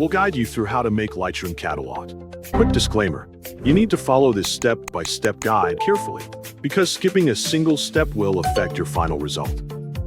We'll guide you through how to make Lightroom catalog. Quick disclaimer, you need to follow this step-by-step guide carefully, because skipping a single step will affect your final result.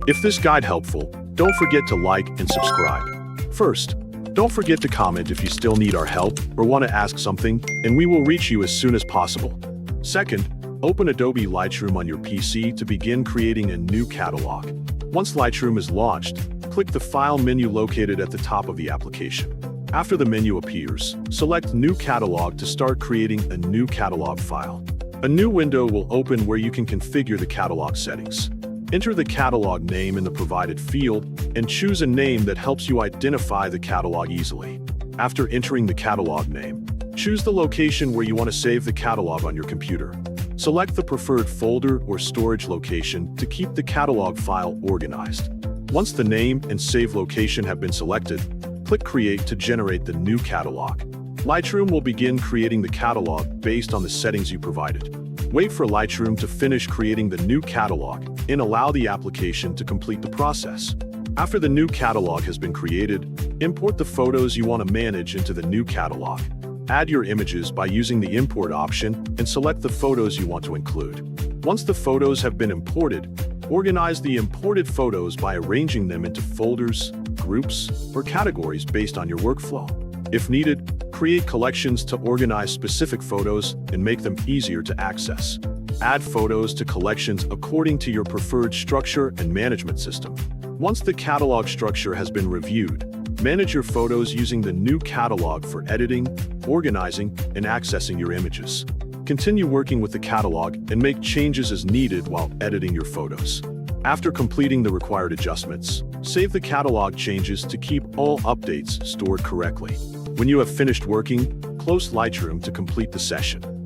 If this guide helpful, don't forget to like and subscribe. First, don't forget to comment if you still need our help or want to ask something, and we will reach you as soon as possible. Second, open Adobe Lightroom on your PC to begin creating a new catalog. Once Lightroom is launched, click the File menu located at the top of the application. After the menu appears, select New Catalog to start creating a new catalog file. A new window will open where you can configure the catalog settings. Enter the catalog name in the provided field and choose a name that helps you identify the catalog easily. After entering the catalog name, choose the location where you want to save the catalog on your computer. Select the preferred folder or storage location to keep the catalog file organized. Once the name and save location have been selected, click Create to generate the new catalog. Lightroom will begin creating the catalog based on the settings you provided. Wait for Lightroom to finish creating the new catalog and allow the application to complete the process. After the new catalog has been created, import the photos you want to manage into the new catalog. Add your images by using the Import option and select the photos you want to include. Once the photos have been imported, organize the imported photos by arranging them into folders, groups, or categories based on your workflow. If needed, create collections to organize specific photos and make them easier to access. Add photos to collections according to your preferred structure and management system. Once the catalog structure has been reviewed, manage your photos using the new catalog for editing, organizing, and accessing your images. Continue working with the catalog and make changes as needed while editing your photos. After completing the required adjustments, save the catalog changes to keep all updates stored correctly. When you have finished working, close Lightroom to complete the session.